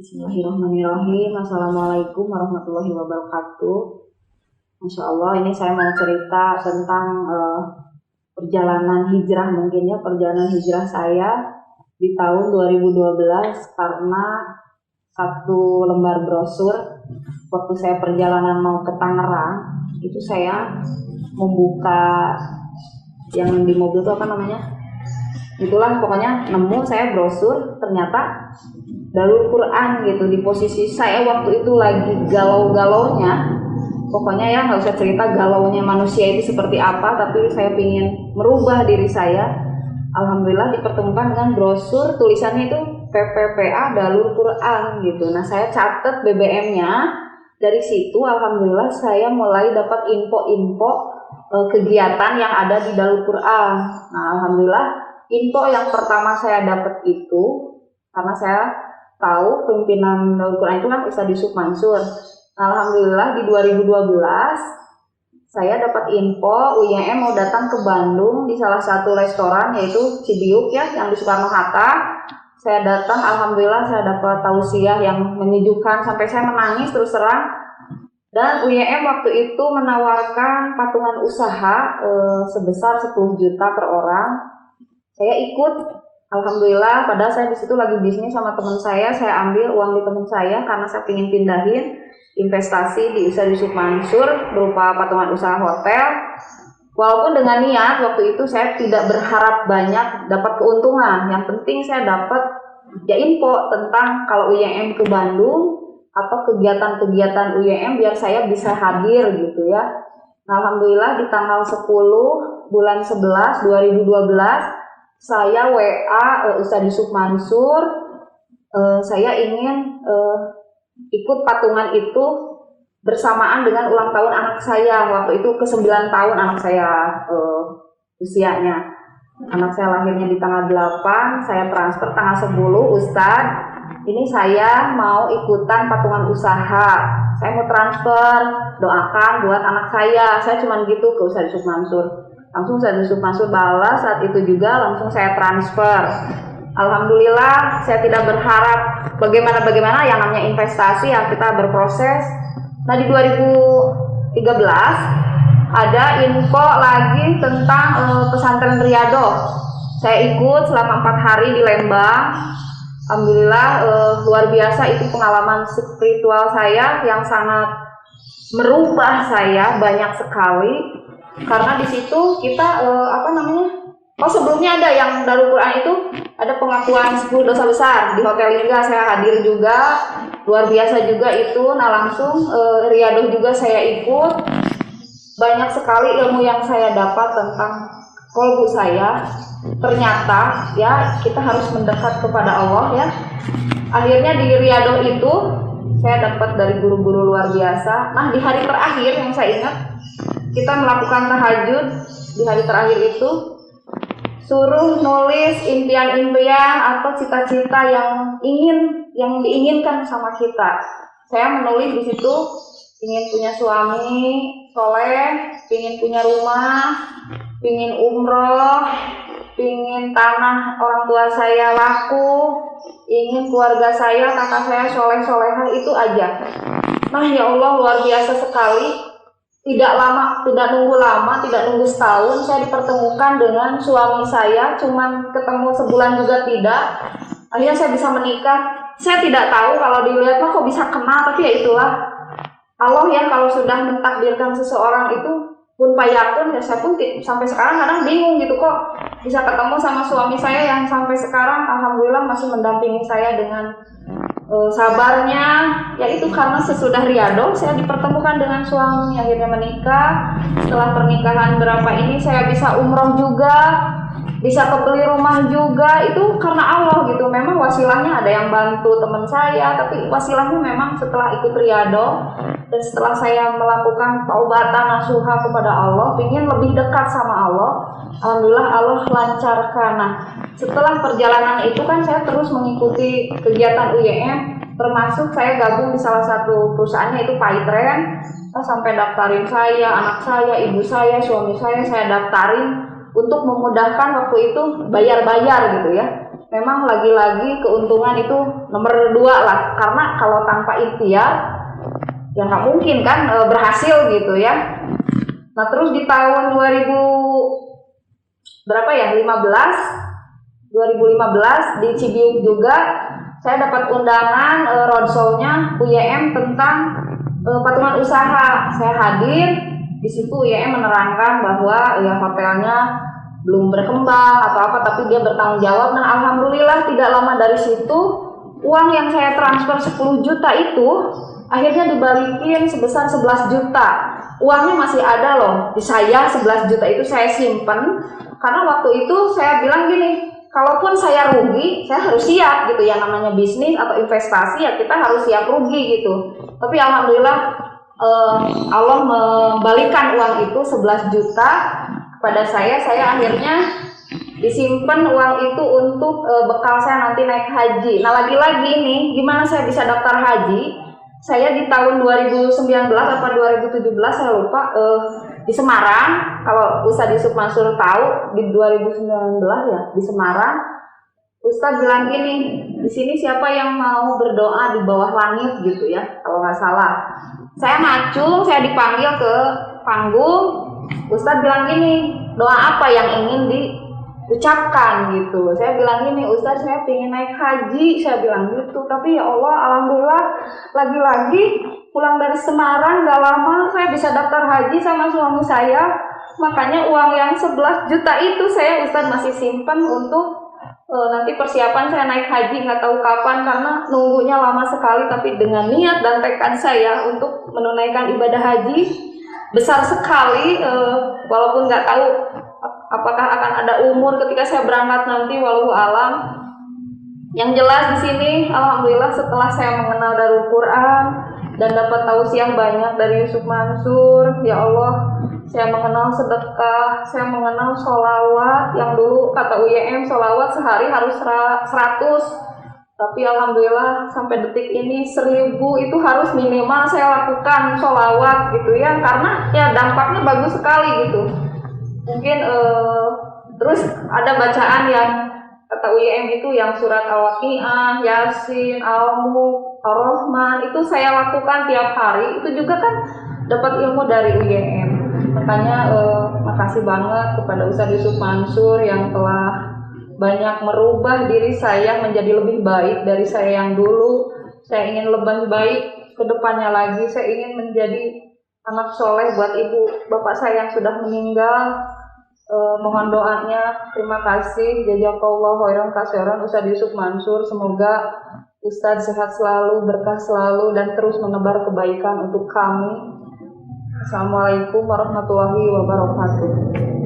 Bismillahirrahmanirrahim. Assalamualaikum warahmatullahi wabarakatuh. Masya Allah, ini saya mau cerita tentang perjalanan hijrah mungkin ya, perjalanan hijrah saya di tahun 2012 karena satu lembar brosur waktu saya perjalanan mau ke Tangerang itu saya membuka yang di mobil itu apa namanya? Itulah pokoknya nemu saya brosur, ternyata Darul Quran gitu. Di posisi saya waktu itu lagi galau-galaunya, pokoknya ya nggak usah cerita galaunya manusia itu seperti apa, tapi saya ingin merubah diri saya. Alhamdulillah dipertemukan dengan brosur tulisannya itu PPPA Darul Quran gitu. Nah saya catat BBM-nya, dari situ alhamdulillah saya mulai dapat info-info kegiatan yang ada di Darul Quran. Nah alhamdulillah info yang pertama saya dapat itu karena saya tahu pimpinan Darul Quran itu kan Ustadz Yusuf Mansur. Alhamdulillah di 2012 saya dapat info UYM mau datang ke Bandung di salah satu restoran yaitu Cibiuk ya yang di Soekarno-Hatta. Saya datang, alhamdulillah saya dapat tausiah yang menyejukkan sampai saya menangis terus terang. Dan UYM waktu itu menawarkan patungan usaha sebesar 10 juta per orang. Saya ikut. Alhamdulillah, padahal saya di situ lagi bisnis sama teman saya ambil uang di teman saya karena saya ingin pindahin investasi di Ustadz Yusuf Mansur berupa patungan usaha hotel. Walaupun dengan niat waktu itu saya tidak berharap banyak dapat keuntungan, yang penting saya dapat ya info tentang kalau UYM ke Bandung atau kegiatan-kegiatan UYM biar saya bisa hadir gitu ya. Nah, alhamdulillah di tanggal 10 bulan 11 2012 saya WA Ustadz Yusuf Mansur, saya ingin ikut patungan itu bersamaan dengan ulang tahun anak saya. Waktu itu ke-9 tahun anak saya usianya. Anak saya lahirnya di tanggal 8, saya transfer tanggal 10, Ustadz, ini saya mau ikutan patungan usaha. Saya mau transfer, doakan buat anak saya cuma gitu ke Ustadz Yusuf Mansur. Langsung saya Yusuf Mansur balas saat itu juga, langsung saya transfer. Alhamdulillah saya tidak berharap bagaimana yang namanya investasi ya kita berproses. Nah di 2013 ada info lagi tentang pesantren Riyadhah. Saya ikut selama 4 hari di Lembang. Alhamdulillah luar biasa itu pengalaman spiritual saya yang sangat merubah saya banyak sekali. Karena di situ kita sebelumnya ada yang Darul Quran itu ada pengakuan 10 dosa besar di hotel juga saya hadir juga, luar biasa juga itu. Nah langsung Riyadhah juga saya ikut, banyak sekali ilmu yang saya dapat tentang kolbu saya. Ternyata ya kita harus mendekat kepada Allah ya. Akhirnya di Riyadhah itu saya dapat dari guru-guru luar biasa. Nah di hari terakhir yang saya ingat, kita melakukan tahajud di hari terakhir itu, suruh nulis impian-impian atau cita-cita yang diinginkan sama kita. Saya menulis di situ ingin punya suami soleh, ingin punya rumah, ingin umroh, ingin tanah orang tua saya laku, ingin keluarga saya, kakak saya soleh-solehah, itu aja. Nah ya Allah luar biasa sekali. Tidak nunggu lama, tidak nunggu setahun, saya dipertemukan dengan suami saya, cuman ketemu sebulan juga tidak. Akhirnya saya bisa menikah. Saya tidak tahu kalau dilihat kok bisa kenal, tapi ya itulah Allah ya, kalau sudah mentakdirkan seseorang itu pun payakun ya. Saya pun sampai sekarang kadang bingung gitu kok bisa ketemu sama suami saya yang sampai sekarang alhamdulillah masih mendampingi saya dengan sabarnya. Ya itu karena sesudah Riyadhah saya dipertemukan dengan suami, akhirnya menikah. Setelah pernikahan berapa ini saya bisa umroh juga, bisa kebeli rumah juga, itu karena Allah gitu. Memang wasilahnya ada yang bantu teman saya, tapi wasilahnya memang setelah ikut Riyadhah dan setelah saya melakukan taubatan nasuha kepada Allah, ingin lebih dekat sama Allah. Alhamdulillah Allah lancarkan. Nah, setelah perjalanan itu kan saya terus mengikuti kegiatan UYM, termasuk saya gabung di salah satu perusahaannya itu Paitren. Sampai daftarin saya, anak saya, ibu saya, suami saya daftarin untuk memudahkan waktu itu bayar-bayar gitu ya. memang lagi-lagi keuntungan itu nomor 2 lah, karena kalau tanpa ikhtiar ya nggak mungkin kan berhasil gitu ya. Nah terus di tahun 2015 di Cibiuk juga saya dapat undangan roadshow-nya UYM tentang patungan usaha. Saya hadir di situ. UYM menerangkan bahwa ya hotelnya belum berkembang atau apa, tapi dia bertanggung jawab. Nah alhamdulillah tidak lama dari situ uang yang saya transfer 10 juta itu akhirnya dibalikin sebesar 11 juta. Uangnya masih ada loh di saya, 11 juta itu saya simpen karena waktu itu saya bilang gini, kalaupun saya rugi, saya harus siap gitu ya, namanya bisnis atau investasi ya kita harus siap rugi gitu. Tapi alhamdulillah Allah membalikan uang itu 11 juta kepada saya akhirnya disimpan uang itu untuk bekal saya nanti naik haji. Nah lagi-lagi nih, gimana saya bisa daftar haji? Saya di tahun 2019 atau 2017 saya lupa di Semarang. Kalau Ustadz Yusuf Mansur tahu di 2019 ya di Semarang, Ustadz bilang gini, di sini siapa yang mau berdoa di bawah langit gitu ya, kalau nggak salah. Saya ngacung, saya dipanggil ke panggung. Ustadz bilang gini, doa apa yang ingin diucapkan gitu. Saya bilang gini, Ustadz saya pengen naik haji, saya bilang gitu. Tapi ya Allah, alhamdulillah lagi-lagi pulang dari Semarang gak lama saya bisa daftar haji sama suami saya. Makanya uang yang 11 juta itu saya Ustadz masih simpan untuk nanti persiapan saya naik haji, nggak tahu kapan karena nunggunya lama sekali. Tapi dengan niat dan tekad saya untuk menunaikan ibadah haji besar sekali, walaupun nggak tahu apakah akan ada umur ketika saya berangkat nanti, wallahu alam. Yang jelas di sini alhamdulillah setelah saya mengenal Darul Quran dan dapat tausiah banyak dari Yusuf Mansur, ya Allah, saya mengenal sedekah, saya mengenal sholawat yang dulu kata UYM sholawat sehari harus 100, tapi alhamdulillah sampai detik ini 1000 itu harus minimal saya lakukan sholawat gitu ya, karena ya dampaknya bagus sekali gitu. Mungkin terus ada bacaan yang kata UYM itu yang surat Al-Waqi'ah, Yasin, Al-Mulk, Ar-Rahman itu saya lakukan tiap hari. Itu juga kan dapat ilmu dari UYM. Makanya makasih banget kepada Ustadz Yusuf Mansur yang telah banyak merubah diri saya menjadi lebih baik dari saya yang dulu. Saya ingin lebih baik ke depannya lagi. Saya ingin menjadi anak soleh buat ibu bapak saya yang sudah meninggal. Mohon doanya. Terima kasih. Jazakallahu khairan katsiran Ustadz Yusuf Mansur. Semoga Ustadz sehat selalu, berkah selalu, dan terus menebar kebaikan untuk kami. Assalamualaikum warahmatullahi wabarakatuh.